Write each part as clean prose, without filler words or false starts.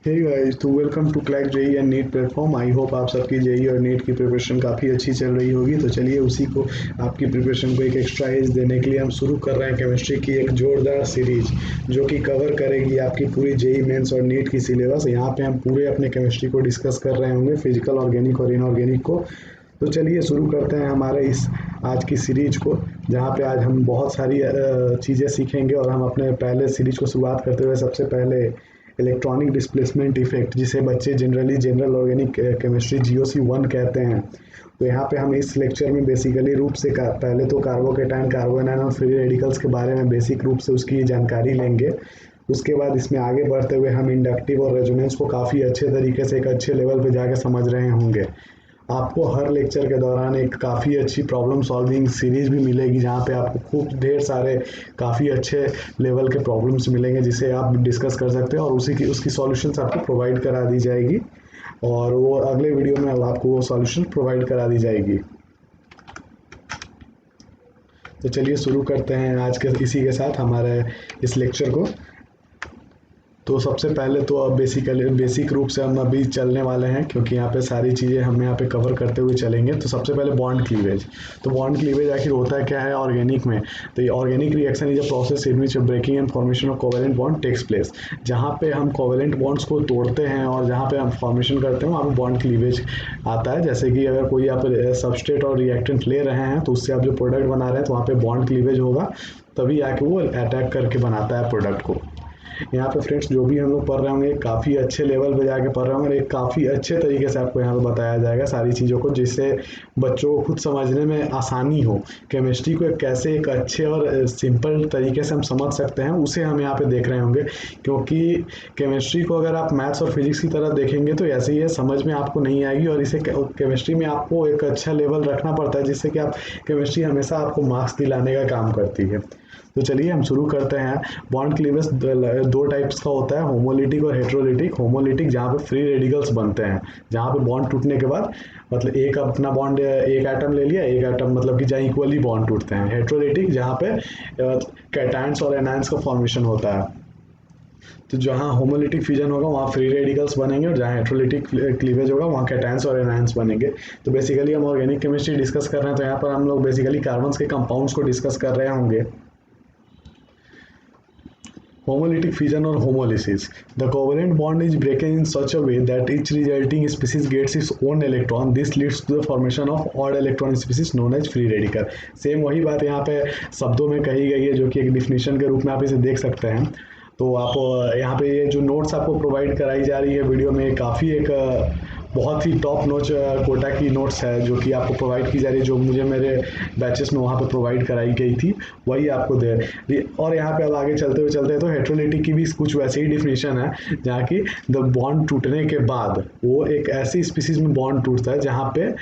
हे guys, तो welcome to crack JEE and NEET platform. I hope आप सबकी JEE और नीट की प्रिपरेशन काफ़ी अच्छी चल रही होगी। तो चलिए उसी को आपकी प्रिपरेशन को एक एक्स्ट्रा एज देने के लिए हम शुरू कर रहे हैं केमिस्ट्री की एक जोरदार सीरीज जो कि कवर करेगी आपकी पूरी जेई मेंस और नीट की सिलेबस। यहाँ पे हम पूरे अपने केमिस्ट्री को डिस्कस कर रहे होंगे, फिजिकल, ऑर्गेनिक और इनऑर्गेनिक को। तो चलिए शुरू करते हैं हमारे इस आज की सीरीज को, जहाँ पे आज हम बहुत सारी चीज़ें सीखेंगे। और हम अपने पहले सीरीज को शुरुआत करते हुए सबसे पहले इलेक्ट्रॉनिक डिस्प्लेसमेंट इफेक्ट, जिसे बच्चे generally general organic chemistry GOC1 कहते हैं। तो यहाँ पे हम इस लेक्चर में बेसिकली रूप से पहले तो कार्बोकेटाइन, कार्बोनाइन और फ्री रेडिकल्स के बारे में बेसिक रूप से उसकी जानकारी लेंगे। उसके बाद इसमें आगे बढ़ते हुए हम इंडक्टिव और रेजोनेंस को काफ़ी अच्छे तरीके से एक अच्छे लेवल पे जाके समझ रहे होंगे। आपको हर लेक्चर के दौरान एक काफ़ी अच्छी प्रॉब्लम सॉल्विंग सीरीज भी मिलेगी, जहाँ पे आपको खूब ढेर सारे काफ़ी अच्छे लेवल के प्रॉब्लम्स मिलेंगे जिसे आप डिस्कस कर सकते हैं, और उसी की उसकी सॉल्यूशंस आपको प्रोवाइड करा दी जाएगी, और वो अगले वीडियो में आपको वो सॉल्यूशन प्रोवाइड करा दी जाएगी। तो चलिए शुरू करते हैं आज के इसी के साथ हमारे इस लेक्चर को। तो सबसे पहले तो अब बेसिक रूप से हम अभी चलने वाले हैं, क्योंकि यहाँ पे सारी चीज़ें हम यहाँ पे कवर करते हुए चलेंगे। तो सबसे पहले बॉन्ड क्लीवेज। तो बॉन्ड क्लीवेज आखिर होता है क्या है ऑर्गेनिक में? तो ये organic reaction is a process in which breaking and formation of covalent bond takes place. जहाँ पे हम कोवेलेंट बॉन्ड्स को तोड़ते हैं और जहाँ पे हम फॉर्मेशन करते हैं वहाँ पे बॉन्ड क्लीवेज आता है। जैसे कि अगर कोई आप सबस्ट्रेट और रिएक्टेंट ले रहे हैं, तो उससे आप जो प्रोडक्ट बना रहे हैं तो वहाँ पे बॉन्ड क्लीवेज होगा, तभी आके वो अटैक करके बनाता है प्रोडक्ट को। यहाँ पे फ्रेंड्स जो भी हम लोग पढ़ रहे होंगे काफ़ी अच्छे लेवल पे जाके पढ़ रहे होंगे, और एक काफ़ी अच्छे तरीके से आपको यहाँ पे बताया जाएगा सारी चीज़ों को, जिससे बच्चों को खुद समझने में आसानी हो। केमिस्ट्री को कैसे एक अच्छे और सिंपल तरीके से हम समझ सकते हैं, उसे हम यहाँ पे देख रहे होंगे। क्योंकि केमिस्ट्री को अगर आप मैथ्स और फिजिक्स की तरह देखेंगे तो ऐसे ही है, समझ में आपको नहीं आएगी, और इसे केमिस्ट्री में आपको एक अच्छा लेवल रखना पड़ता है, जिससे कि आप केमिस्ट्री हमेशा आपको मार्क्स दिलाने का काम करती है। तो चलिए हम शुरू करते हैं। बॉन्ड क्लीवेज दो टाइप्स का होता है, होमोलिटिक और हेट्रोलिटिक। होमोलिटिक जहाँ पे फ्री रेडिकल्स बनते हैं, जहाँ पे बॉन्ड टूटने के बाद मतलब एक अपना बॉन्ड एक एटम ले लिया, एक एटम मतलब कि जहाँ इक्वली बॉन्ड टूटते हैं। हेट्रोलिटिक जहाँ पे कैटायंस और एनायंस का फॉर्मेशन होता है। तो जहाँ होमोलिटिक फ्यूजन होगा वहाँ फ्री रेडिकल्स बनेंगे, और जहाँ हेट्रोलिटिक क्लीवेज होगा वहाँ कैटायंस और एनायंस बनेंगे। तो बेसिकली हम ऑर्गेनिक केमिस्ट्री डिस्कस कर रहे हैं, तो यहाँ पर हम लोग बेसिकली कार्बन्स के कंपाउंड्स को डिस्कस कर रहे होंगे। Homolytic fission or homolysis. The covalent bond is broken in such a way that each resulting species gets its own electron. This leads to the formation of odd electron species known as free radical. Same वही बात यहाँ पे शब्दों में कही गई है, जो कि एक डिफिनेशन के रूप में आप इसे देख सकते हैं। तो आप यहाँ पे ये जो नोट्स आपको प्रोवाइड कराई जा रही है वीडियो में, काफ़ी एक बहुत ही टॉप नोच कोटा की नोट्स है जो कि आपको प्रोवाइड की जा रही है, जो मुझे मेरे बैचेस में वहाँ पे प्रोवाइड कराई गई थी, वही आपको दे। और यहाँ पे अब आगे चलते हैं तो हेट्रोलिटिक की भी कुछ वैसे ही डिफिनेशन है, जहाँ की द बॉन्ड टूटने के बाद वो एक ऐसी स्पीसीज में बॉन्ड टूटता है जहाँ पे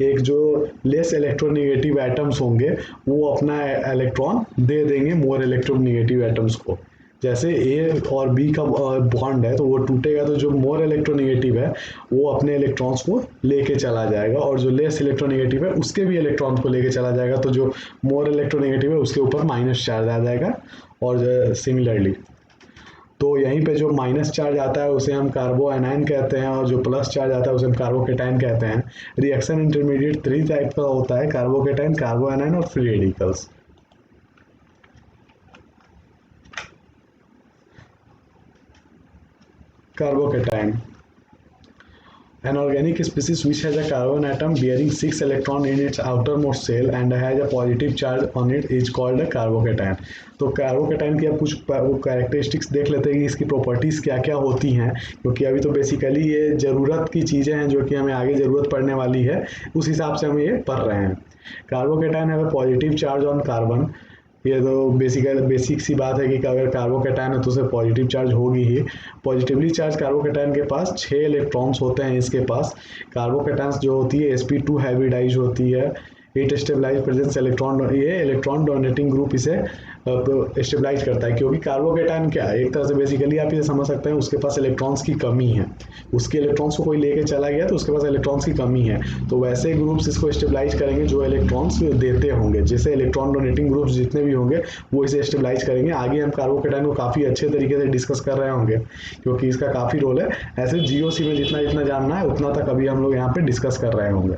एक जो लेस इलेक्ट्रोनिगेटिव एटम्स होंगे वो अपना इलेक्ट्रॉन दे देंगे मोर इलेक्ट्रोनिगेटिव एटम्स को। जैसे ए और बी का बॉन्ड है, तो वो टूटेगा तो जो मोर इलेक्ट्रोनिगेटिव है वो अपने इलेक्ट्रॉन्स को लेके चला जाएगा, और जो लेस इलेक्ट्रोनिगेटिव है उसके भी इलेक्ट्रॉन्स को लेके चला जाएगा। तो जो मोर इलेक्ट्रोनिगेटिव है उसके ऊपर माइनस चार्ज आ जाएगा, और सिमिलरली तो यहीं पे जो माइनस चार्ज आता है उसे हम कार्बो एनाइन कहते हैं, और जो प्लस चार्ज आता है उसे हम कार्बोकेटाइन कहते हैं। रिएक्शन इंटरमीडिएट 3 टाइप का होता है, कार्बोकेटाइन, कार्बो एनाइन और free radicals. Carbocation. An organic species which has a carbon atom bearing 6 electrons in its outermost shell and has a positive charge on it is called a carbocation. तो carbocation की अब कुछ characteristics देख लेते हैं कि इसकी प्रॉपर्टीज़ क्या क्या होती हैं, क्योंकि अभी तो बेसिकली ये ज़रूरत की चीज़ें हैं जो कि हमें आगे ज़रूरत पड़ने वाली है, उस हिसाब से हम ये पढ़ रहे हैं। कार्बोकेटाइन है पॉजिटिव चार्ज ऑन कार्बन। ये तो बेसिक सी बात है कि अगर कार्बोकेटाइन है तो उसे पॉजिटिव चार्ज होगी ही। पॉजिटिवली चार्ज कार्बोकेटाइन के पास 6 इलेक्ट्रॉन्स होते हैं इसके पास। कार्बोकेटाइंस जो होती है sp2 हाइब्रिडाइज होती है। इट स्टेबलाइज प्रेजेंस इलेक्ट्रॉन, ये इलेक्ट्रॉन डोनेटिंग ग्रुप इसे स्टेबलाइज करता है, क्योंकि कार्बोकेटायन क्या है, एक तरह से बेसिकली आप ये समझ सकते हैं उसके पास इलेक्ट्रॉन्स की कमी है, उसके इलेक्ट्रॉन्स को कोई लेके चला गया तो उसके पास इलेक्ट्रॉन्स की कमी है, तो वैसे ग्रुप्स इसको स्टेबलाइज करेंगे जो इलेक्ट्रॉन्स देते होंगे, जैसे इलेक्ट्रॉन डोनेटिंग ग्रुप्स जितने भी होंगे वो इसे स्टेबलाइज करेंगे। आगे हम कार्बोकेटायन को काफ़ी अच्छे तरीके से डिस्कस कर रहे होंगे क्योंकि इसका काफ़ी रोल है। ऐसे जीओसी में जितना जितना जानना है उतना तक अभी हम लोग यहाँ पे डिस्कस कर रहे होंगे।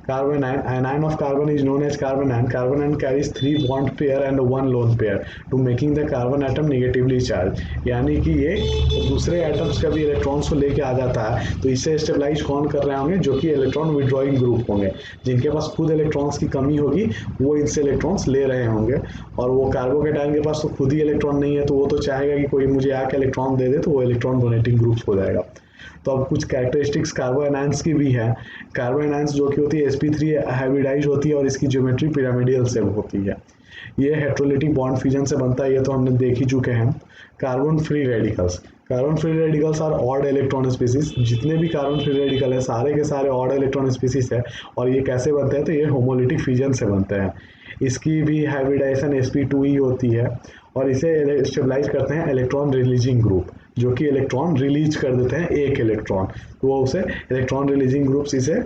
Carbon anion of carbon is known as carbon ion. Carbon ion carries 3 bond pair and 1 lone pair to making the carbon atom negatively charged. यानी कि ये दूसरे एटम्स का भी इलेक्ट्रॉन्स को लेके आ जाता है, तो इसे स्टेबलाइज कौन कर रहे होंगे, जो कि इलेक्ट्रॉन विड्रॉइंग ग्रुप होंगे, जिनके पास खुद इलेक्ट्रॉन्स की कमी होगी वो इनसे इलेक्ट्रॉन्स ले रहे होंगे। और वो कार्बोकेटायन के पास तो खुद ही इलेक्ट्रॉन नहीं है, तो वो तो चाहेगा कि कोई मुझे आके इलेक्ट्रॉन दे दे, तो वो इलेक्ट्रॉन डोनेटिंग ग्रुप्स हो जाएगा। तो अब कुछ कैरेक्टरिस्टिक्स कार्बोएनायंस की भी है। कार्बोएनायंस जो कि होती है sp3 हाइब्रिडाइज होती है और इसकी ज्योमेट्री पिरामिडियल से होती है। ये हेट्रोलिटिक बॉन्ड फ्यूजन से बनता है, ये तो हमने देख ही चुके हैं। Carbon free radicals, carbon free radicals are odd electron species. जितने भी कार्बन फ्री रेडिकल है सारे के सारे ऑड इलेक्ट्रॉन स्पीसीज है। और ये कैसे बनते हैं, तो ये होमोलिटिक फ्यूजन से बनते हैं। इसकी भी हाइब्रिडाइजेशन sp2 ही होती है और इसे स्टेबलाइज करते हैं इलेक्ट्रॉन रिलीजिंग ग्रुप, जो कि इलेक्ट्रॉन रिलीज कर देते हैं एक इलेक्ट्रॉन, तो वो उसे इलेक्ट्रॉन रिलीजिंग ग्रुप्स इसे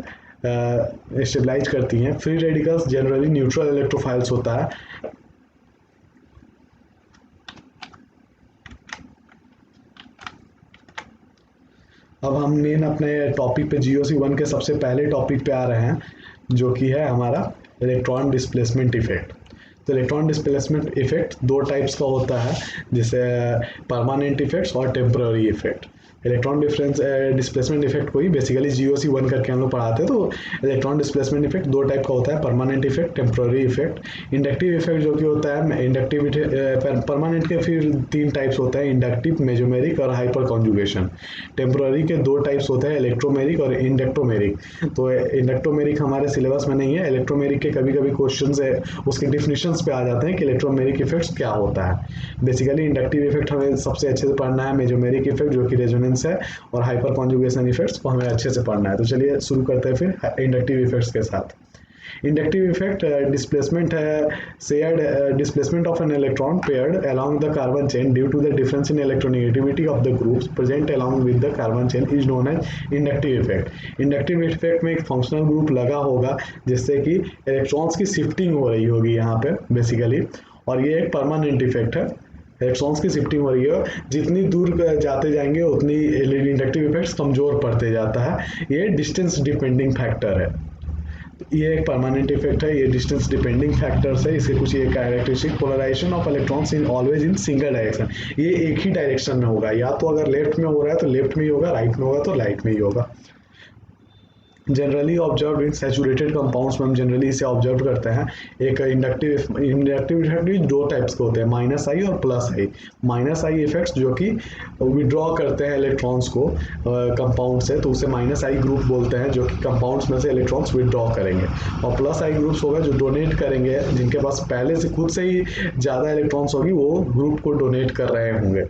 स्टेबलाइज करती हैं। Free radicals generally neutral electrophiles होता है। अब हम मेन अपने टॉपिक पे GOC1 के सबसे पहले टॉपिक पे आ रहे हैं, जो कि है हमारा इलेक्ट्रॉन डिस्प्लेसमेंट इफेक्ट। तो इलेक्ट्रॉन डिस्प्लेसमेंट इफेक्ट दो टाइप्स का होता है, जैसे परमानेंट इफेक्ट्स और temporary effect. Electron displacement effect को ही बेसिकली GOC1 करके हम लोग पढ़ाते हैं। तो इलेक्ट्रॉन डिस्प्लेसमेंट इफेक्ट दो टाइप का होता है, permanent effect, temporary effect. Inductive effect जो कि होता है इंडक्टिविटी, परमानेंट के फिर 3 टाइप्स होते हैं, इंडक्टिव, मेजोमेरिक और हाइपर कॉन्जुगेशन। टेम्पररी के 2 टाइप्स होते हैं, इलेक्ट्रोमेरिक और इंडक्टोमेरिक। तो इंडक्टोमेरिक हमारे सिलेबस में नहीं है, इलेक्ट्रोमेरिक के कभी कभी क्वेश्चन है उसके डिफिनेशंस पे आ जाते हैं कि इलेक्ट्रोमेरिक इफेक्ट्स क्या होता है। बेसिकली इंडक्टिव इफेक्ट हमें सबसे अच्छे से पढ़ना है, मेजोमेरिक इफेक्ट जो कि रेजोनेंस है, और हाइपर कॉन्जुगेशन इफेक्ट्स को हमें अच्छे से पढ़ना है। तो चलिए शुरू करते हैं फिर इंडक्टिव इफेक्ट्स के साथ। इंडक्टिव इफेक्ट डिस्प्लेसमेंट है, shared displacement of an electron paired along the carbon chain due to the difference in electronegativity of the groups present along with the carbon chain is known as inductive effect। Inductive effect में एक functional group लगा होगा जिससे कि electrons की shifting हो रही होगी यहाँ पे बेसिकली, और ये एक परमानेंट इफेक्ट है। इलेक्ट्रॉन्स की शिफ्टिंग हो रही है, जितनी दूर जाते जाएंगे उतनी इंडक्टिव इफेक्ट्स कमजोर पड़ते जाता है। ये डिस्टेंस डिपेंडिंग फैक्टर है। ये एक परमानेंट इफेक्ट है, ये डिस्टेंस डिपेंडिंग फैक्टर्स है। इसके कुछ ये characteristic, polarization of electrons in always in single direction. ये एक ही डायरेक्शन में होगा, या तो अगर लेफ्ट में हो रहा है तो लेफ्ट में ही होगा, राइट में होगा तो राइट में ही होगा। Generally observe in saturated compounds में हम जनरली इसे ऑब्जर्व करते हैं। एक इंडक्टिव इफेक्ट 2 टाइप्स के होते हैं, माइनस आई और प्लस आई। माइनस आई इफेक्ट्स जो कि विड्रॉ करते हैं इलेक्ट्रॉन्स को कंपाउंड से, तो उसे माइनस आई ग्रुप बोलते हैं, जो कि कंपाउंड्स में से इलेक्ट्रॉन्स विड्रॉ करेंगे। और प्लस आई ग्रुप्स होगा जो डोनेट करेंगे, जिनके पास पहले से खुद से ही ज़्यादा इलेक्ट्रॉन्स होगी, वो ग्रुप को डोनेट कर रहे होंगे।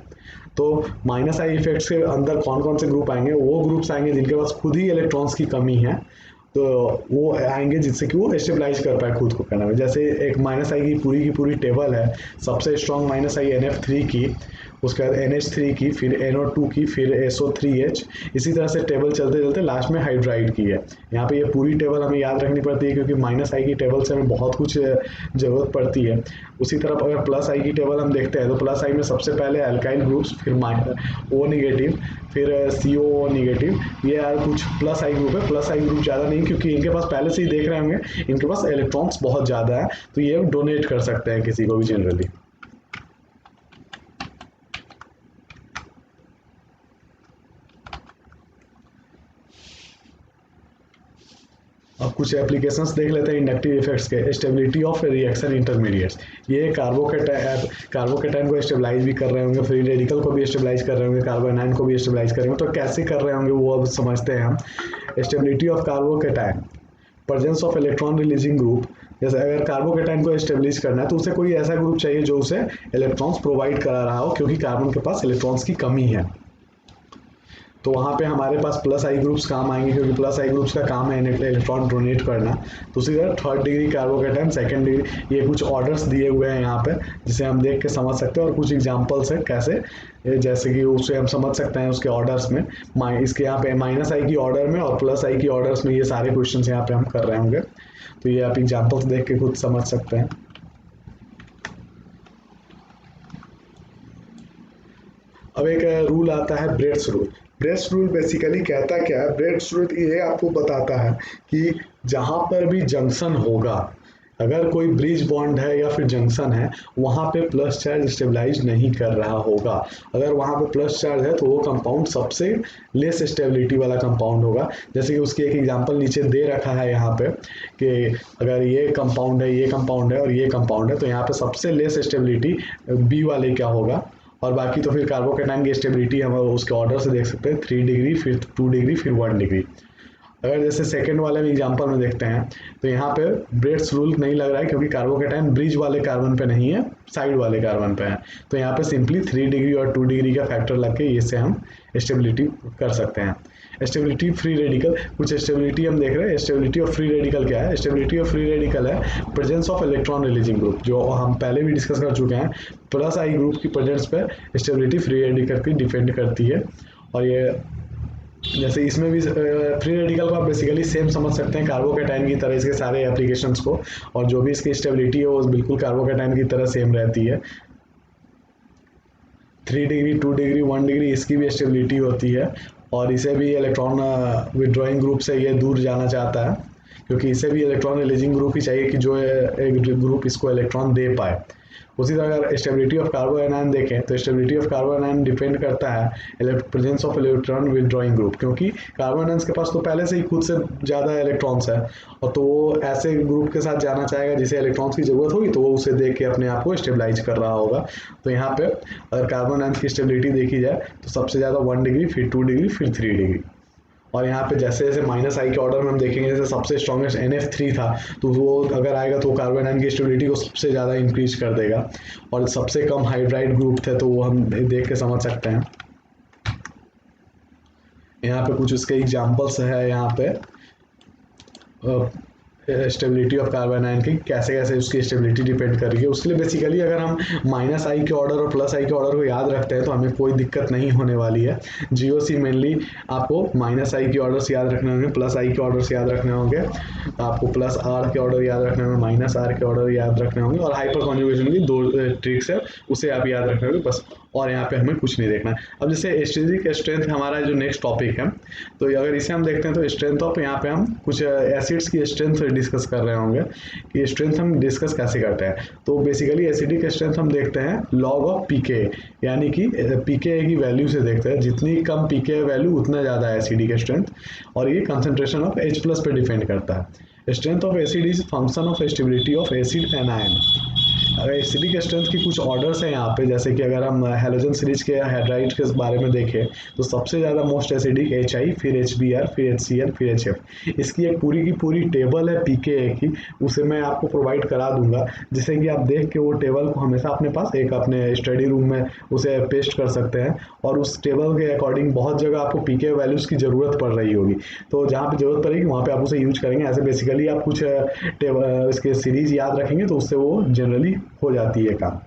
तो माइनस आई इफेक्ट्स के अंदर कौन कौन से ग्रुप आएंगे, वो ग्रुप्स आएंगे जिनके पास खुद ही इलेक्ट्रॉन्स की कमी है, तो वो आएंगे जिससे कि वो स्टेबलाइज कर पाए खुद को करने में। जैसे एक माइनस आई की पूरी टेबल है, सबसे स्ट्रॉन्ग माइनस आई NF3 की, उसके बाद NH3 की, फिर NO2 की, फिर SO3H, इसी तरह से टेबल चलते चलते लास्ट में हाइड्राइड की है। यहाँ पे ये पूरी टेबल हमें याद रखनी पड़ती है क्योंकि माइनस आई की टेबल से हमें बहुत कुछ ज़रूरत पड़ती है। उसी तरफ अगर प्लस आई की टेबल हम देखते हैं तो प्लस आई में सबसे पहले अल्काइल ग्रुप्स, फिर O नेगेटिव, फिर CO नेगेटिव, ये यार कुछ प्लस आई ग्रुप है। प्लस आई ग्रुप ज़्यादा नहीं क्योंकि इनके पास पहले से ही देख रहे होंगे इनके पास इलेक्ट्रॉन्स बहुत ज़्यादा है, तो ये डोनेट कर सकते हैं किसी को भी जनरली। अब कुछ एप्लीकेशंस देख लेते हैं इंडक्टिव इफेक्ट्स के। स्टेबिलिटी ऑफ रिएक्शन इंटरमीडिएट्स, ये कार्बोकेटायन को स्टेबलाइज भी कर रहे होंगे, फ्री रेडिकल को भी स्टेबलाइज कर रहे होंगे, कार्बोनाइन को भी स्टेबलाइज कर रहे होंगे। तो कैसे कर रहे होंगे वो अब समझते हैं हम। Stability of carbocation, presence of electron releasing group. जैसे अगर कार्बोकेटायन को स्टेबलाइज करना है तो उसे कोई ऐसा ग्रुप चाहिए जो उसे इलेक्ट्रॉन्स प्रोवाइड करा रहा हो, क्योंकि कार्बन के पास इलेक्ट्रॉन्स की कमी है। तो वहाँ पे हमारे पास प्लस आई ग्रुप्स काम आएंगे, क्योंकि प्लस आई ग्रुप्स का काम है इलेक्ट्रॉन डोनेट करना। तो उसी तरह third degree carbocation, second degree, ये कुछ ऑर्डर्स दिए हुए हैं यहाँ पे, जिसे हम देख के समझ सकते हैं, और कुछ एग्जांपल्स है कैसे, जैसे कि उसे हम समझ सकते हैं उसके ऑर्डर्स में। इसके यहाँ पे माइनस आई की ऑर्डर में और प्लस आई की ऑर्डर्स में ये सारे क्वेश्चन यहाँ पे हम कर रहे होंगे। तो ये आप एग्जाम्पल्स देख के खुद समझ सकते हैं। अब एक रूल आता है Bredt's rule. Bredt's rule basically कहता क्या है? ब्रेड्स रूल ये आपको बताता है कि जहां पर भी जंक्शन होगा, अगर कोई ब्रिज बॉन्ड है या फिर जंक्शन है, वहां पे प्लस चार्ज स्टेबलाइज नहीं कर रहा होगा। अगर वहां पे प्लस चार्ज है तो वो कंपाउंड सबसे लेस स्टेबिलिटी वाला कंपाउंड होगा। जैसे कि उसकी एक एग्जांपल नीचे दे रखा है यहाँ पे, कि अगर ये कंपाउंड है, ये कंपाउंड है और ये कंपाउंड है, तो यहाँ पे सबसे लेस स्टेबिलिटी बी वाले क्या होगा। और बाकी तो फिर कार्बोकेटाइन की स्टेबिलिटी हम उसके ऑर्डर से देख सकते हैं, 3 डिग्री, फिर 2 डिग्री, फिर 1 डिग्री। अगर जैसे सेकंड वाले में एग्जांपल में देखते हैं, तो यहाँ पे ब्रेड्स रूल नहीं लग रहा है, क्योंकि कार्बोकेटाइन ब्रिज वाले कार्बन पे नहीं है, साइड वाले कार्बन पे है। तो यहाँ पे सिंपली 3 डिग्री और 2 डिग्री का फैक्टर लग के इससे हम स्टेबिलिटी कर सकते हैं। स्टेबिलिटी फ्री रेडिकल, कुछ स्टेबिलिटी हम देख रहे हैं। स्टेबिलिटी ऑफ फ्री रेडिकल क्या है? स्टेबिलिटी ऑफ फ्री रेडिकल है presence of electron releasing group, जो हम पहले भी डिस्कस कर चुके हैं। प्लस आई ग्रुप की प्रेजेंस पे स्टेबिलिटी फ्री रेडिकल की डिपेंड करती है। और ये जैसे इसमें भी फ्री रेडिकल को आप बेसिकली सेम समझ सकते हैं कार्बोकेटाइन की तरह, इसके सारे एप्लीकेशंस को, और जो भी इसकी स्टेबिलिटी है वो बिल्कुल कार्बोकेटाइन की तरह सेम रहती है। 3 डिग्री, 2 डिग्री, 1 डिग्री इसकी भी स्टेबिलिटी होती है, और इसे भी इलेक्ट्रॉन विड्रॉइंग ग्रुप से ये दूर जाना चाहता है, क्योंकि इसे भी इलेक्ट्रॉन रिलीजिंग ग्रुप ही चाहिए कि जो एक ग्रुप इसको इलेक्ट्रॉन दे पाए। उसी तरह अगर स्टेबिलिटी ऑफ कार्बोनाइन देखें, तो स्टेबिलिटी ऑफ कार्बोनाइन डिपेंड करता है presence of electron withdrawing group, क्योंकि कार्बोनाइंस के पास तो पहले से ही खुद से ज़्यादा इलेक्ट्रॉन्स है, और तो वो ऐसे ग्रुप के साथ जाना चाहेगा जिसे इलेक्ट्रॉन्स की ज़रूरत होगी, तो वो उसे देख के अपने आप को स्टेबलाइज कर रहा होगा। तो यहाँ पे अगर कार्बोनाइंस की स्टेबिलिटी देखी जाए तो सबसे ज़्यादा 1 डिग्री, फिर 2 डिग्री, फिर 3 डिग्री। और यहाँ पे जैसे जैसे माइनस आई के ऑर्डर में हम देखेंगे, जैसे सबसे स्ट्रॉन्गेस्ट NF3 था, तो वो अगर आएगा तो कार्बोनाइन की स्टेबिलिटी को सबसे ज़्यादा इंक्रीज कर देगा। और सबसे कम हाइड्राइड ग्रुप थे, तो वो हम देख के समझ सकते हैं। यहाँ पे कुछ उसके एग्जाम्पल्स है, यहाँ पे स्टेबिलिटी ऑफ कार्बोनाइन की कैसे कैसे उसकी स्टेबिलिटी डिपेंड कर रही है। उसके लिए बेसिकली अगर हम माइनस आई के ऑर्डर और प्लस आई के ऑर्डर को याद रखते हैं तो हमें कोई दिक्कत नहीं होने वाली है। GOC मेनली आपको माइनस आई के ऑर्डर्स याद रखने होंगे, प्लस आई के ऑर्डर्स याद रखने होंगे, आपको प्लस आर के ऑर्डर याद रखने होंगे, माइनस आर के ऑर्डर याद रखने होंगे, और हाइपर कॉन्जुगेशन की 2 ट्रिक्स है, उसे आप याद रखने होंगे बस। और यहाँ पे हमें कुछ नहीं देखना है। अब जैसे एसिडिक स्ट्रेंथ हमारा जो नेक्स्ट टॉपिक है, तो अगर इसे हम देखते हैं तो स्ट्रेंथ ऑफ, यहाँ पे हम कुछ एसिड्स की स्ट्रेंथ डिस्कस कर रहे होंगे कि स्ट्रेंथ हम डिस्कस कैसे करते हैं। तो बेसिकली एसिडिक स्ट्रेंथ हम देखते हैं लॉग ऑफ पीके, यानी कि पीके की वैल्यू से देखते हैं। जितनी कम पीके वैल्यू उतना ज़्यादा एसिडिक स्ट्रेंथ, और ये कंसंट्रेशन ऑफ H+ पे डिपेंड करता है। Strength of acid is function of stability of acid anion. अगर एसिडिक स्ट्रेंथ की कुछ ऑर्डर्स हैं यहाँ पे, जैसे कि अगर हम हैलोजन सीरीज के हाइड्राइड के बारे में देखें, तो सबसे ज़्यादा मोस्ट एसिडिक HI, फिर HBr, फिर HCl, फिर HF। इसकी एक पूरी की पूरी टेबल है pKa की, उसे मैं आपको प्रोवाइड करा दूंगा, जिससे कि आप देख के वो टेबल को हमेशा अपने पास एक अपने स्टडी रूम में उसे पेस्ट कर सकते हैं, और उस टेबल के अकॉर्डिंग बहुत जगह आपको pKa वैल्यूज़ की ज़रूरत पड़ रही होगी, तो जहाँ पे ज़रूरत पड़ेगी वहाँ पे आप उसे यूज करेंगे। ऐसे बेसिकली आप कुछ टेबल इसके सीरीज याद रखेंगे तो उससे वो जनरली हो जाती है काम।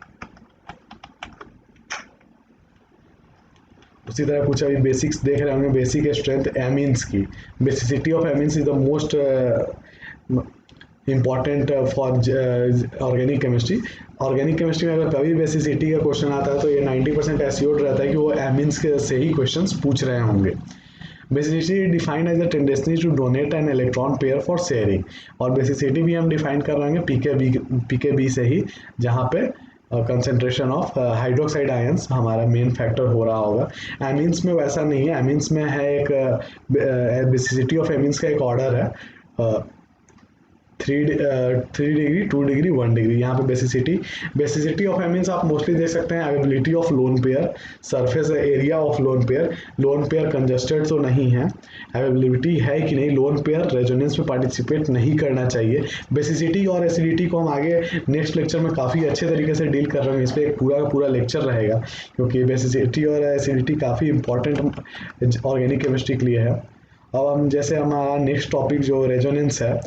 उसी तरह कुछ अभी बेसिक्स देख रहे होंगे, बेसिक स्ट्रेंथ एमीन्स की। Basicity of amines is the most important for organic chemistry. Organic chemistry में अगर कभी बेसिसिटी का क्वेश्चन आता है तो ये 90% एश्योर्ड रहता है कि वो एमीन्स से ही क्वेश्चंस पूछ रहे होंगे। Basicity defined as the tendency to donate an electron pair for sharing, और बेसिसिटी भी हम डिफाइन कर रहे हैं पीके बी से ही, जहाँ पे कंसेंट्रेशन ऑफ हाइड्रोक्साइड आयंस हमारा मेन फैक्टर हो रहा होगा। एमीन्स में वैसा नहीं है। एमीन्स में है एक बेसिसिटी ऑफ एमीन्स का एक ऑर्डर है, 3 डिग्री 2 डिग्री 1 डिग्री। यहाँ पे बेसिसिटी ऑफ एमिन्स आप मोस्टली देख सकते हैं, availability of lone pair, surface area of lone pair congested तो नहीं है, अवेबिलिटी है कि नहीं, लोन पेयर रेजोनेंस में पार्टिसिपेट नहीं करना चाहिए। बेसिसिटी और एसिडिटी को हम आगे नेक्स्ट लेक्चर में काफ़ी अच्छे तरीके से डील कर रहे हैं, इस पर एक पूरा का पूरा लेक्चर रहेगा, क्योंकि बेसिसिटी और एसिडिटी काफ़ी इंपॉर्टेंट ऑर्गेनिक केमिस्ट्री के लिए है। अब हम जैसे हमारा नेक्स्ट टॉपिक जो रेजोनेंस है,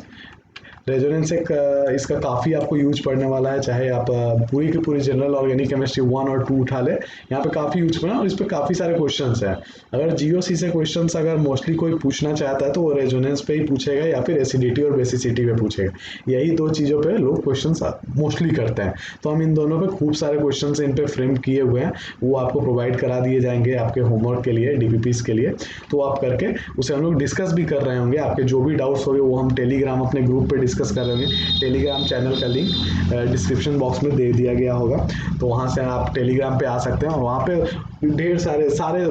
रेजोनेंस एक इसका काफ़ी आपको यूज पड़ने वाला है, चाहे आप पूरी की पूरी जनरल ऑर्गेनिक केमिस्ट्री 1 और 2 उठा ले, यहाँ पे काफ़ी यूज पड़ा और इस पे काफ़ी सारे क्वेश्चंस हैं। अगर जीओसी से क्वेश्चंस अगर मोस्टली कोई पूछना चाहता है तो वो रेजोनेंस पे ही पूछेगा या फिर एसिडिटी और बेसिसिटी पे पूछेगा, यही दो चीज़ों पे लोग क्वेश्चंस मोस्टली करते हैं। तो हम इन दोनों पे खूब सारे क्वेश्चंस इन पे फ्रेम किए हुए हैं, वो आपको प्रोवाइड करा दिए जाएंगे आपके होमवर्क के लिए, डीपीपीस के लिए, तो आप करके उसे हम लोग डिस्कस भी कर रहे होंगे। आपके जो भी डाउट्स होंगे वो हम टेलीग्राम अपने ग्रुप पे डिस्कस कर रहे होंगे। टेलीग्राम चैनल का लिंक डिस्क्रिप्शन बॉक्स में दे दिया गया होगा, तो वहाँ से आप टेलीग्राम पे आ सकते हैं और वहाँ पे ढेर सारे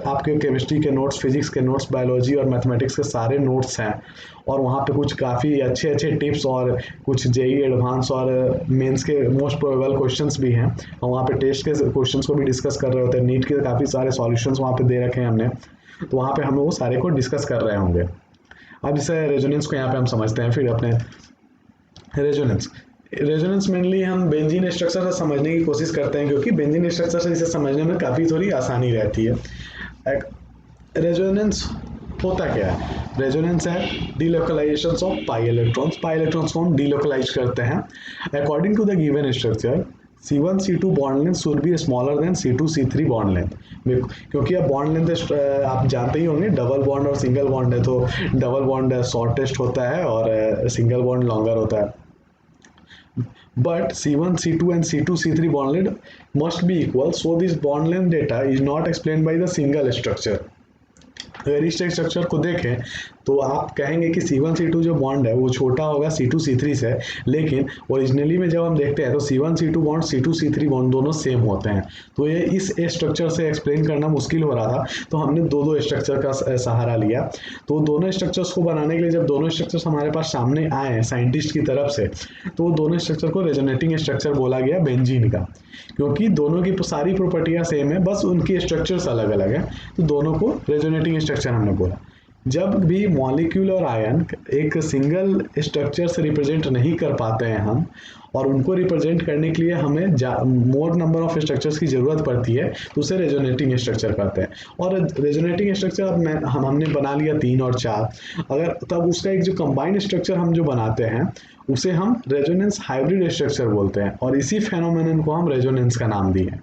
आपके केमिस्ट्री के नोट्स, फिजिक्स के नोट्स, बायोलॉजी और मैथमेटिक्स के सारे नोट्स हैं, और वहाँ पे कुछ काफ़ी अच्छे अच्छे टिप्स और कुछ जेई एडवांस और मेंस के मोस्ट प्रोबेबल क्वेश्चंस भी हैं, और वहाँ पे टेस्ट के क्वेश्चंस को भी डिस्कस कर रहे होते हैं। नीट के काफ़ी सारे सॉल्यूशंस वहाँ पे दे रखे हैं हमने, तो वहाँ पे हम लोग वो सारे को डिस्कस कर रहे होंगे। अब इसे रेजोनेंस को यहाँ पे हम समझते हैं। फिर अपने रेजोनेंस मेनली हम बेंजीन स्ट्रक्चर से समझने की कोशिश करते हैं, क्योंकि बेंजीन स्ट्रक्चर से इसे समझने में काफ़ी थोड़ी आसानी रहती है। रेजोनेंस होता क्या है? रेजोनेंस है डीलोकलाइजेशन ऑफ पाई इलेक्ट्रॉन्स को हम डीलोकलाइज करते हैं according to the given structure. C1 C2 bond length should be smaller than C2 C3 bond length, क्योंकि अब बॉन्ड लेंथ आप जानते ही होंगे, डबल बॉन्ड और सिंगल बॉन्ड है, तो डबल बॉन्ड शॉर्टेस्ट होता है और सिंगल बॉन्ड लॉन्गर होता है। But C1 C2 and C2 C3 bond length must be equal, so this bond length data is not explained by the single structure. अगर इस structure को देखें तो आप कहेंगे कि C1 C2 जो बॉन्ड है वो छोटा होगा C2 C3 से, लेकिन ओरिजिनली में जब हम देखते हैं तो C1 C2 bond C2 C3 bond दोनों सेम होते हैं। तो ये इस स्ट्रक्चर से एक्सप्लेन करना मुश्किल हो रहा था, तो हमने दो स्ट्रक्चर का सहारा लिया। तो दोनों स्ट्रक्चर्स को बनाने के लिए जब दोनों स्ट्रक्चर्स हमारे पास सामने आए साइंटिस्ट की तरफ से, तो दोनों स्ट्रक्चर को रेजोनेटिंग स्ट्रक्चर बोला गया बेंजीन का, क्योंकि दोनों की सारी प्रॉपर्टियां सेम है, बस उनकी स्ट्रक्चर्स अलग अलग है, तो दोनों को रेजोनेटिंग स्ट्रक्चर हमने बोला। जब भी मॉलिक्यूल और आयन एक सिंगल स्ट्रक्चर से रिप्रेजेंट नहीं कर पाते हैं हम, और उनको रिप्रेजेंट करने के लिए हमें मोर नंबर ऑफ स्ट्रक्चर्स की जरूरत पड़ती है, तो उसे रेजोनेटिंग स्ट्रक्चर कहते हैं। और रेजोनेटिंग स्ट्रक्चर अब हमने बना लिया 3 और 4, अगर तब उसका एक जो कंबाइंड स्ट्रक्चर हम जो बनाते हैं उसे हम रेजोनेंस हाइब्रिड स्ट्रक्चर बोलते हैं, और इसी फेनोमेनन को हम रेजोनेंस का नाम दिए हैं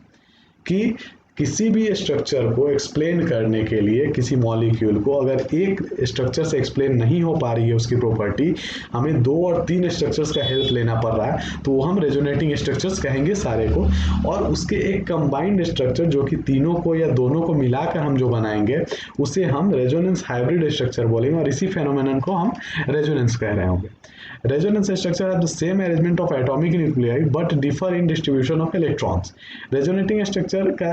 कि किसी भी स्ट्रक्चर को एक्सप्लेन करने के लिए, किसी मॉलिक्यूल को अगर एक स्ट्रक्चर से एक्सप्लेन नहीं हो पा रही है उसकी प्रॉपर्टी, हमें 2 और 3 स्ट्रक्चर्स का हेल्प लेना पड़ रहा है, तो वो हम रेजोनेटिंग स्ट्रक्चर्स कहेंगे सारे को। और उसके एक कंबाइंड स्ट्रक्चर जो कि तीनों को या दोनों को मिलाकर हम जो बनाएंगे उसे हम रेजोनेंस हाइब्रिड स्ट्रक्चर बोलेंगे, और इसी फेनोमेनन को हम रेजोनेंस कह रहे होंगे। Resonance structure have the same arrangement of atomic nuclei but differ in distribution of electrons. Resonating structure का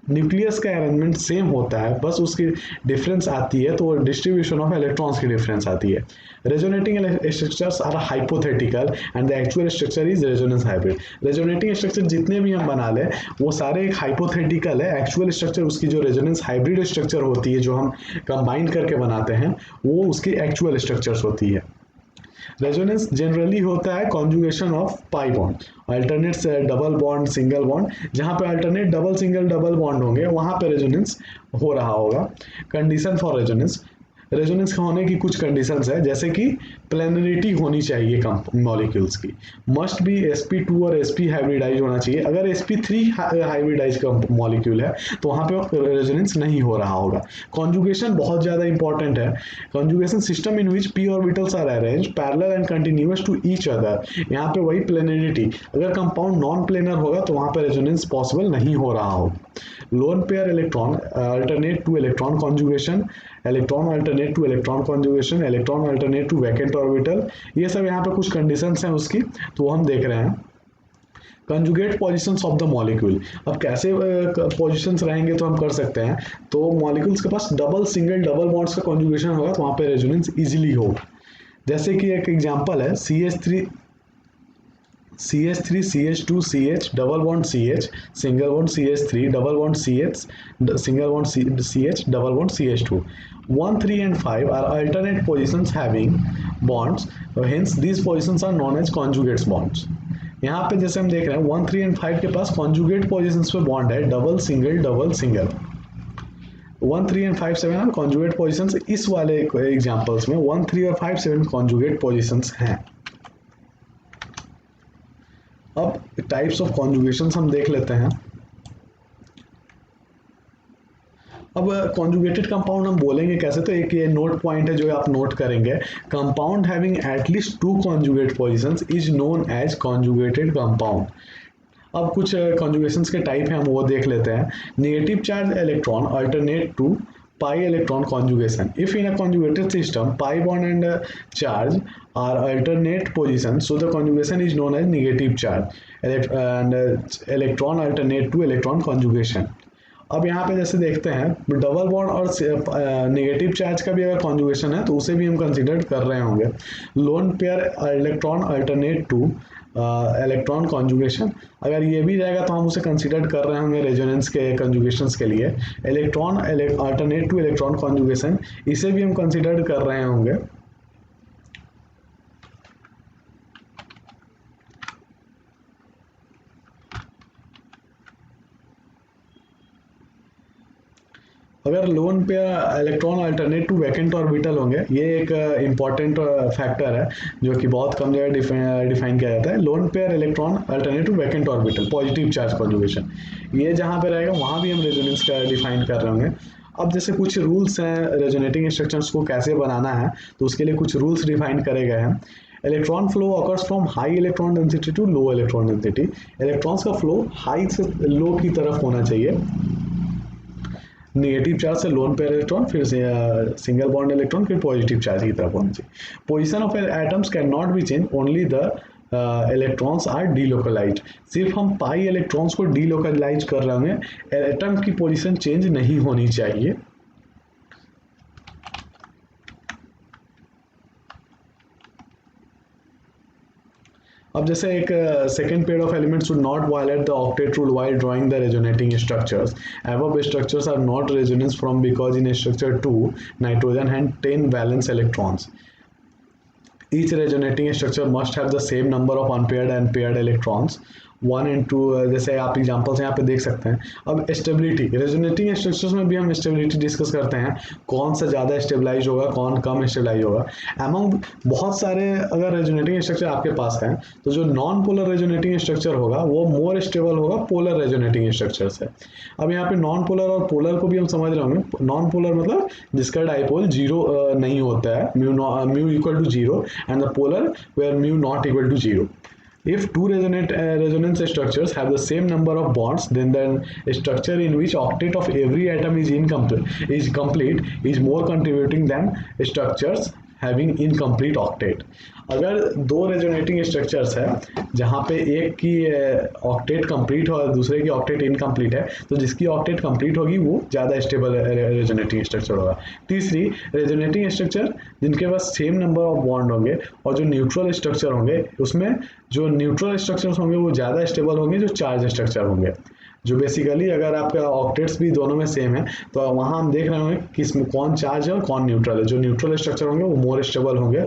न्यूक्लियस का अरेंजमेंट सेम होता है, बस उसकी डिफरेंस आती है तो डिस्ट्रीब्यूशन ऑफ इलेक्ट्रॉन्स की डिफरेंस आती है। Resonating structures are hypothetical and the actual structure is resonance hybrid. Resonating structure जितने भी हम बना ले वो सारे एक हाइपोथेटिकल है, एक्चुअल स्ट्रक्चर उसकी जो रेजोनेंस हाइब्रिड स्ट्रक्चर होती है जो हम कंबाइन करके बनाते हैं वो उसकी एक्चुअल स्ट्रक्चर्स होती है। रेजोनेंस जनरली होता है conjugation of pi bond, alternate double bond, single bond, जहां पे alternate double single double bond होंगे वहां पे रेजोनेंस हो रहा होगा। कंडीशन फॉर रेजोनेंस, रेजोनेंस होने की कुछ कंडीशंस है, जैसे कि प्लेनरिटी होनी चाहिए मॉलिक्यूल्स की, मस्ट बी sp2 और sp हाइब्रिडाइज होना चाहिए। अगर sp3 हाइब्रिडाइज का मॉलिक्यूल है तो वहां पे रेजोनेंस नहीं हो रहा होगा। कॉन्जुगेशन बहुत ज्यादा इंपॉर्टेंट है। Conjugation system in which p orbitals are arranged parallel and continuous to each other, यहाँ पे वही प्लेनरिटी, अगर कंपाउंड नॉन प्लेनर होगा तो वहां पे रेजोनेंस पॉसिबल नहीं हो रहा होगा। Lone pair electron alternate to electron conjugation, electron alternate to electron conjugation, electron alternate to vacant orbital, ये सब यहाँ पे कुछ कंडीशंस हैं उसकी, तो हम देख रहे हैं। Conjugate positions of the molecule, अब कैसे पोजिशंस रहेंगे तो हम कर सकते हैं, तो मॉलिक्यूल्स के पास डबल सिंगल डबल बॉन्ड्स का कॉन्जुगेशन होगा तो वहाँ पे रेजोनेंस इजीली होगा। जैसे कि एक एग्जांपल है CH3CH2CH double bond CH single bond CH3 double bond CH single bond CH double bond CH2 1 3 and 5 are alternate positions having bonds, hence these positions are known as conjugates bonds. यहाँ पे जैसे हम देख रहे हैं 1 3 and 5 के पास conjugate positions पे bond है, double single double single. 1 3 and 5 7 are conjugate positions। इस वाले एग्जांपल्स में 1 3 और 5 7 conjugate positions हैं। अब टाइप्स ऑफ कॉन्जुगेशंस हम देख लेते हैं। अब कॉन्जुगेटेड कंपाउंड हम बोलेंगे कैसे, तो एक ये नोट पॉइंट है जो आप नोट करेंगे, compound having at least 2 conjugate positions is known as conjugated compound. अब कुछ कॉन्जुगेशंस के टाइप हैं, हम वो देख लेते हैं। Negative charge electron alternate to pi electron conjugation. If in a conjugated system pi bond and charge are alternate positions, so the conjugation is known as negative charge and electron alternate to electron conjugation. अब यहाँ पे जैसे देखते हैं double bond और negative charge का भी अगर कॉन्जुगेशन है तो उसे भी हम कंसिडर कर रहे होंगे। Loan pair electron alternate to electron conjugation, अगर ये भी रहेगा तो हम उसे कंसिडर कर रहे होंगे रेजोनेंस के कंजुगेशंस के लिए। Electron alternate to electron conjugation, इसे भी हम कंसिडर कर रहे होंगे। अगर lone pair electron alternate to vacant orbital होंगे, ये एक इंपॉर्टेंट फैक्टर है जो कि बहुत कम जगह डिफाइन किया जाता है। Lone pair electron alternate to vacant orbital positive charge conjugation, ये जहाँ पे रहेगा वहाँ भी हम रेजोनेंस का डिफाइन कर रहे होंगे। अब जैसे कुछ रूल्स हैं रेजोनेटिंग स्ट्रक्चर्स को कैसे बनाना है, तो उसके लिए कुछ रूल्स डिफाइन करे गए हैं। Electron flow occurs from high electron density to low electron density, electrons का फ्लो हाई से लो की तरफ होना चाहिए। नेगेटिव चार्ज से लोन पेयर इलेक्ट्रॉन, फिर सिंगल बॉन्ड इलेक्ट्रॉन, फिर पॉजिटिव चार्ज की तरफ होना चाहिए। Position of atoms can not be change, only the electrons are delocalized, सिर्फ हम पाई इलेक्ट्रॉन्स को डीलोकलाइज कर रहे होंगे, एटम की पोजीशन चेंज नहीं होनी चाहिए। अब जैसे एक second pair of elements should not violate the octet rule while drawing the resonating structures. Above structures are not resonance from because in structure 2 nitrogen had 10 valence electrons. Each resonating structure must have the same number of unpaired and paired electrons 1 and 2, जैसे आप examples यहाँ पे देख सकते हैं। अब stability, resonating structures में भी हम स्टेबिलिटी डिस्कस करते हैं, कौन सा ज़्यादा स्टेबलाइज होगा, कौन कम स्टेबलाइज होगा। एमंग बहुत सारे अगर रेजोनेटिंग स्ट्रक्चर आपके पास हैं तो जो नॉन पोलर रेजोनेटिंग स्ट्रक्चर होगा वो मोर स्टेबल होगा पोलर रेजोनेटिंग स्ट्रक्चर से। अब यहाँ पे नॉन पोलर और पोलर को भी हम समझ रहे होंगे। नॉन पोलर मतलब जिसका डाइपोल जीरो नहीं होता है, mu equal to zero, and the polar where mu not equal to zero. If two resonance structures have the same number of bonds, then the structure in which octet of every atom is complete is more contributing than structures having incomplete octet. अगर दो resonating structures है जहाँ पे एक की octet complete हो और दूसरे की ऑक्टेट इनकम्प्लीट है, तो जिसकी ऑक्टेट कंप्लीट होगी वो ज़्यादा स्टेबल रेजोनेटिंग स्ट्रक्चर होगा। तीसरी, रेजोनेटिंग स्ट्रक्चर जिनके पास सेम नंबर ऑफ बॉन्ड होंगे और जो न्यूट्रल स्ट्रक्चर होंगे, उसमें जो न्यूट्रल स्ट्रक्चर्स होंगे वो ज़्यादा स्टेबल होंगे जो चार्ज स्ट्रक्चर होंगे। जो बेसिकली अगर आपका ऑक्टेट्स भी दोनों में सेम है तो वहाँ हम देख रहे होंगे किसमें कौन चार्ज है और कौन न्यूट्रल है। जो न्यूट्रल स्ट्रक्चर होंगे वो मोर स्टेबल होंगे।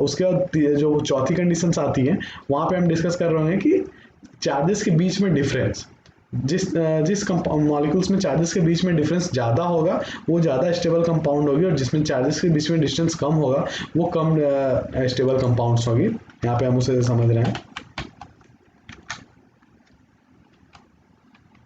उसके बाद जो चौथी कंडीशंस आती हैं वहाँ पे हम डिस्कस कर रहे होंगे कि चार्जेस के बीच में डिफरेंस, जिस मॉलिक्यूल्स में चार्जेस के बीच में डिफरेंस ज़्यादा होगा वो ज़्यादा स्टेबल कंपाउंड होगी, और जिसमें चार्जेस के बीच में डिस्टेंस कम होगा वो कम स्टेबल कंपाउंड्स होगी। यहाँ पे हम उसे समझ रहे हैं।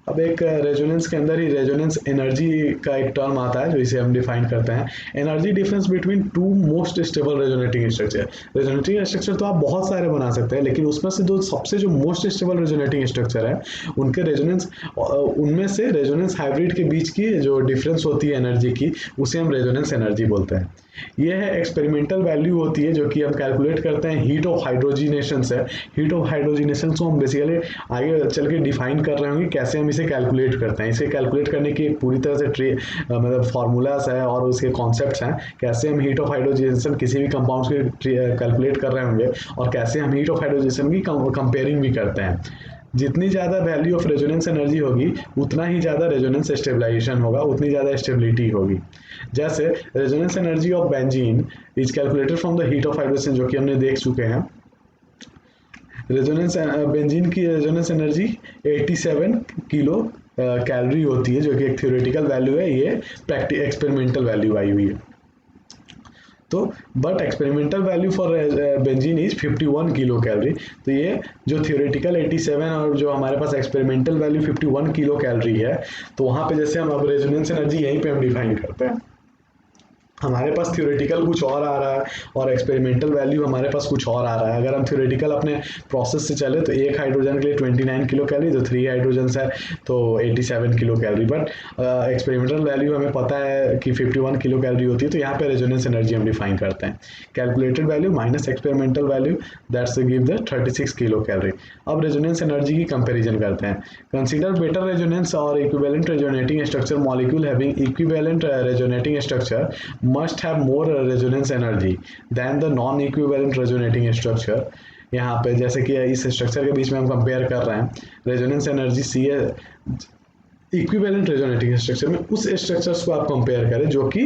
अब एक रेजोनेंस के अंदर ही रेजोनेंस एनर्जी का एक टर्म आता है जो इसे हम डिफाइन करते हैं। Energy difference between two most stable resonating structure. Resonating structure तो आप बहुत सारे बना सकते हैं, लेकिन उसमें से जो मोस्ट स्टेबल रेजोनेटिंग स्ट्रक्चर है उनके रेजोनेंस, उनमें से रेजोनेंस हाइब्रिड के बीच की जो डिफरेंस होती है एनर्जी की, उसे हम रेजोनेंस एनर्जी बोलते हैं। ये है एक्सपेरिमेंटल वैल्यू होती है जो कि हम कैलकुलेट करते हैं हीट ऑफ हाइड्रोजिनेशन से। हीट ऑफ हाइड्रोजिनेशन को हम बेसिकली आगे चल के डिफाइन कर रहे होंगे कैसे हम इसे कैलकुलेट करते हैं। इसे कैलकुलेट करने की एक पूरी तरह से मतलब फार्मूलाज है और उसके कॉन्सेप्ट्स हैं, कैसे हम हीट ऑफ हाइड्रोजिनेशन किसी भी कंपाउंड्स के कैलकुलेट कर रहे होंगे और कैसे हम हीट ऑफ हाइड्रोजिनेशन की कंपेयरिंग भी करते हैं। जितनी ज़्यादा वैल्यू ऑफ रेजोनेंस एनर्जी होगी उतना ही ज़्यादा रेजोनेंस स्टेबलाइजेशन होगा, उतनी ज़्यादा स्टेबिलिटी होगी। जैसे resonance energy of benzene is calculated from the heat of hydrogen, जो कि हमने देख चुके हैं। रेजोनेंस बेंजीन की रेजोनेंस एनर्जी 87 किलो कैलोरी होती है, जो कि एक थ्योरेटिकल वैल्यू है, ये प्रैक्टिकल एक्सपेरिमेंटल वैल्यू आई हुई है। तो but experimental value for benzene is 51 kilo calorie. तो ये जो थियोरेटिकल 87 और जो हमारे पास एक्सपेरिमेंटल वैल्यू 51 किलो कैलोरी है, तो वहाँ पे जैसे हम अब रेजोनेंस एनर्जी यहीं पे हम डिफाइन करते हैं। हमारे पास थ्योरेटिकल कुछ और आ रहा है और एक्सपेरिमेंटल वैल्यू हमारे पास कुछ और आ रहा है। अगर हम थ्योरेटिकल अपने प्रोसेस से चले तो एक हाइड्रोजन के लिए 29 किलो कैलोरी, तो 3 हाइड्रोजन है तो 87 kilo calorie. But experimental value हमें पता है कि 51 किलो कैलोरी होती है, तो यहाँ पे रेजोनेंस एनर्जी हम डिफाइन करते हैं। Calculated value minus experimental value, that's give the 36 kilo calorie. अब रेजोनेंस एनर्जी की कंपेरिजन करते हैं। कंसिडर बेटर रेजोनेंस और equivalent resonating structure molecule having equivalent resonating structure must have more resonance energy than the non-equivalent resonating structure। यहाँ पे जैसे कि इस स्ट्रक्चर के बीच में हम कंपेयर कर रहे हैं, रेजोनेंस एनर्जी सी है इक्विवेलेंट रेजोनेटिंग स्ट्रक्चर में, उस स्ट्रक्चर्स को आप कंपेयर करें जो कि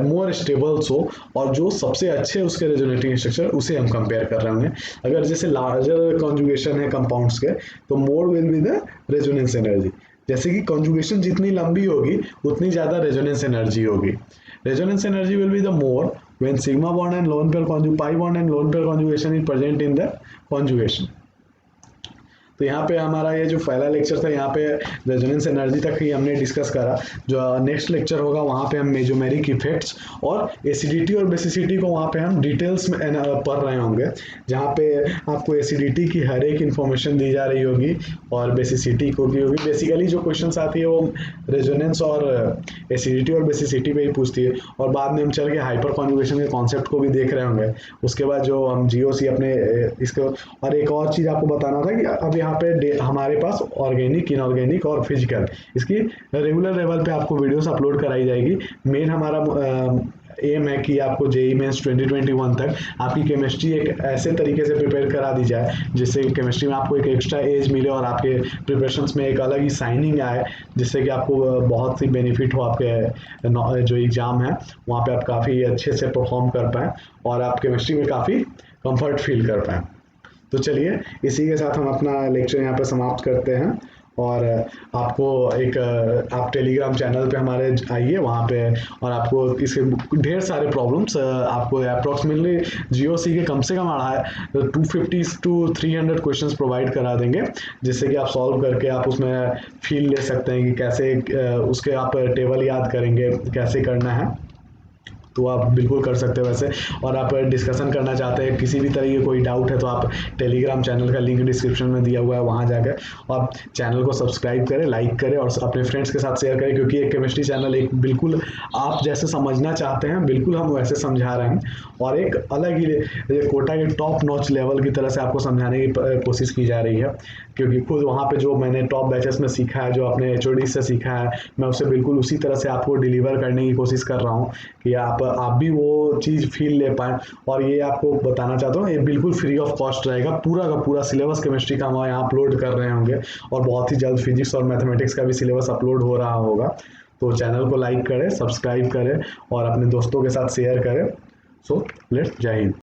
मोर स्टेबल्स हो और जो सबसे अच्छे उसके रेजोनेटिंग स्ट्रक्चर, उसे हम कंपेयर कर रहे होंगे। अगर जैसे लार्जर कॉन्जुगेशन है कंपाउंड्स के, तो more will be the resonance energy. जैसे कि कॉन्जुगेशन जितनी लंबी होगी उतनी ज़्यादा रेजोनेंस एनर्जी होगी। Resonance energy will be the more when sigma bond and lone pair pi bond and lone pair conjugation is present in the conjugation। तो यहाँ पे हमारा ये जो पहला लेक्चर था, यहाँ पे रेजोनेंस एनर्जी तक ही हमने डिस्कस करा। जो नेक्स्ट लेक्चर होगा वहाँ पे हम मेजोमेरिक इफेक्ट्स और एसिडिटी और बेसिसिटी को वहाँ पे हम डिटेल्स में पढ़ रहे होंगे, जहाँ पे आपको एसिडिटी की हर एक इन्फॉर्मेशन दी जा रही होगी और बेसिसिटी को भी होगी। बेसिकली जो क्वेश्चन आती है वो रेजोनेंस और एसिडिटी और बेसिसिटी पे ही पूछती है, और बाद में हम चल के हाइपर कॉन्जुगेशन के कॉन्सेप्ट को भी देख रहे होंगे। उसके बाद जो हम जीओसी अपने इसको, और एक और चीज़ आपको बताना था कि अब यहाँ पे हमारे पास ऑर्गेनिक, इनऑर्गेनिक और फिजिकल, इसकी रेगुलर लेवल पे आपको वीडियोस अपलोड कराई जाएगी। मेन हमारा एम है कि आपको जेई मेंस 2021 तक आपकी केमिस्ट्री एक ऐसे तरीके से प्रिपेयर करा दी जाए जिससे केमिस्ट्री में आपको एक एक्स्ट्रा एज मिले और आपके प्रिपरेशंस में एक अलग ही साइनिंग आए, जिससे कि आपको बहुत सी बेनिफिट हो आपके जो एग्ज़ाम है वहाँ पे आप काफ़ी अच्छे से परफॉर्म कर पाएँ और आप केमिस्ट्री में काफ़ी कंफर्ट फील कर पाएँ। तो चलिए इसी के साथ हम अपना लेक्चर यहाँ पे समाप्त करते हैं, और आपको एक आप टेलीग्राम चैनल पे हमारे आइए वहाँ पे, और आपको इसके ढेर सारे प्रॉब्लम्स आपको अप्रॉक्सीमेटली जीओसी के कम से कम 250 to 300 क्वेश्चंस प्रोवाइड करा देंगे, जिससे कि आप सॉल्व करके आप उसमें फील ले सकते हैं कि कैसे उसके आप टेबल याद करेंगे, कैसे करना है। तो आप बिल्कुल कर सकते हो वैसे, और आप डिस्कशन करना चाहते हैं, किसी भी तरह की कोई डाउट है, तो आप टेलीग्राम चैनल का लिंक डिस्क्रिप्शन में दिया हुआ है, वहाँ जाकर आप चैनल को सब्सक्राइब करें, लाइक करें और अपने फ्रेंड्स के साथ शेयर करें, क्योंकि एक केमिस्ट्री चैनल एक बिल्कुल आप जैसे समझना चाहते हैं बिल्कुल हम वैसे समझा रहे हैं, और एक अलग ही कोटा के टॉप नॉच लेवल की तरह से आपको समझाने की कोशिश की जा रही है। क्योंकि खुद वहाँ पे जो मैंने टॉप बैचेस में सीखा है, जो अपने एचओडी से सीखा है, मैं उसे बिल्कुल उसी तरह से आपको डिलीवर करने की कोशिश कर रहा हूँ कि आप भी वो चीज़ फील ले पाएँ। और ये आपको बताना चाहता हूँ, ये बिल्कुल फ्री ऑफ कॉस्ट रहेगा। पूरा का पूरा सिलेबस केमिस्ट्री का हम यहाँ अपलोड कर रहे होंगे, और बहुत ही जल्द फिजिक्स और मैथमेटिक्स का भी सिलेबस अपलोड हो रहा होगा। तो चैनल को लाइक करें, सब्सक्राइब करें और अपने दोस्तों के साथ शेयर करें। सो लेट्स जय हिंद।